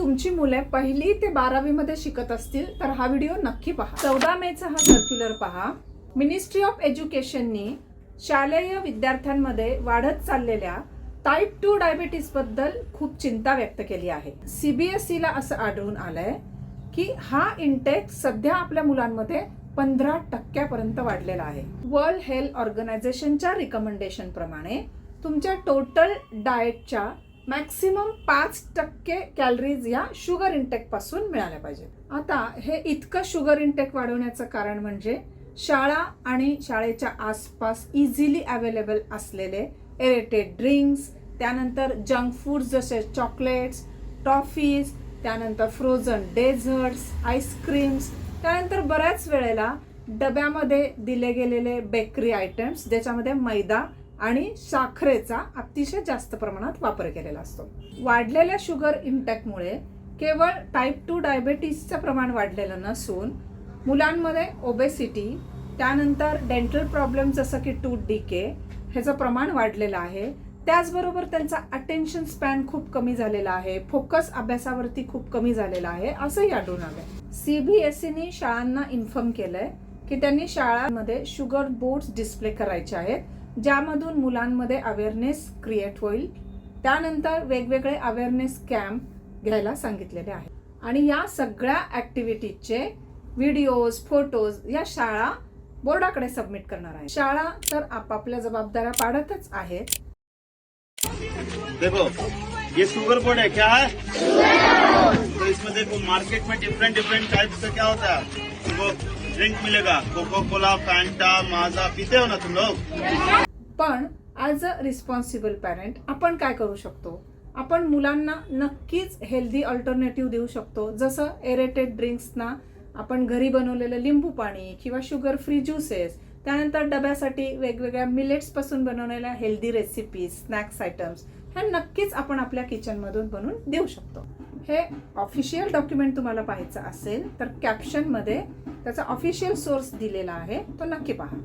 तुमची मुले 1ली ते 12वी मध्ये शिकत असतील तर हा व्हिडिओ नक्की पहा। 14 मेचा हा सर्क्युलर पहा। मिनिस्ट्री ऑफ एज्युकेशननी शालेय विद्यार्थ्यांमध्ये वाढत चाललेल्या टाइप 2 डायबिटीस बद्दल खूप चिंता व्यक्त केली आहे। CBSE ला असं आढळून आलंय की हा इंटेक सध्या आपल्या मुलांमध्ये 15% पर्यंत वाढलेला आहे। वर्ल्ड हेल्थ ऑर्गनायझेशनच्या रिकमेंडेशन प्रमाणे तुमच्या टोटल डाएटच्या मॅक्सिमम 5% कॅलरीज या शुगर इंटेक पासून मिळाल्या पाहिजेत। आता हे इतकं शुगर इंटेक वाढवण्याचं कारण म्हणजे शाळा आणि शाळेच्या आसपास इझिली अवेलेबल असलेले एरेटेड ड्रिंक्स, त्यानंतर जंक फूड्स जसे चॉकलेट्स, टॉफीज, त्यानंतर फ्रोझन डेझर्ट्स, आईस्क्रीम्स, त्यानंतर बऱ्याच वेळेला डब्यामध्ये दिले गेलेले बेकरी आयटम्स ज्याच्यामध्ये मैदा आणि साखरेचा अतिशय जास्त प्रमाणात वापर केलेला असतो। वाढलेल्या शुगर इंटेकमुळे केवळ टाइप 2 डायबिटीसचं प्रमाण वाढलेलं नसून मुलांमध्ये ओबेसिटी, त्यानंतर डेंटल प्रॉब्लेम जसं की टूथ डिके ह्याचं प्रमाण वाढलेलं आहे। त्याचबरोबर त्यांचा अटेन्शन स्पॅन खूप कमी झालेला आहे, फोकस अभ्यासावरती खूप कमी झालेला आहे असंही आढळून आलंय। CBSEने शाळांना इन्फॉर्म केलंय की त्यांनी शाळांमध्ये शुगर बोर्ड्स डिस्प्ले करायचे आहेत ज्यामधून मुलांमध्ये अवेअरनेस क्रिएट होईल। त्यानंतर वेगवेगळे अवेअरनेस कॅम्प घ्यायला सांगितलेले आहे आणि या सगळ्या ऍक्टिव्हिटीजचे व्हिडिओज, फोटोज या शाळा बोर्डाकडे सबमिट करणार आहे। शाळा तर आपापल्या जबाबदाऱ्या पाडतच आहेत। देखो ये शुगर बोर्ड है क्या है? तो इसमें देखो मार्केट में डिफरेंट टाइप्स का क्या होता है, वो ड्रिंक मिलेगा, कोको कोला, फैंटा, माजा पीते हो ना तुम लोग। पण ॲज अ रिस्पॉन्सिबल पॅरेंट आपण काय करू शकतो? आपण मुलांना नक्कीच हेल्दी अल्टरनेटिव्ह देऊ शकतो। जसं एरेटेड ड्रिंक्सना आपण घरी बनवलेलं लिंबू पाणी किंवा शुगर फ्री ज्युसेस, त्यानंतर डब्यासाठी वेगवेगळ्या मिलेट्स पासून बनवलेल्या हेल्दी रेसिपीज, स्नॅक्स आयटम्स हे नक्कीच आपण आपल्या किचनमधून बनवून देऊ शकतो। हे ऑफिशियल डॉक्युमेंट तुम्हाला पाहायचं असेल तर कॅप्शनमध्ये त्याचा ऑफिशियल सोर्स दिलेला आहे, तो नक्की पहा।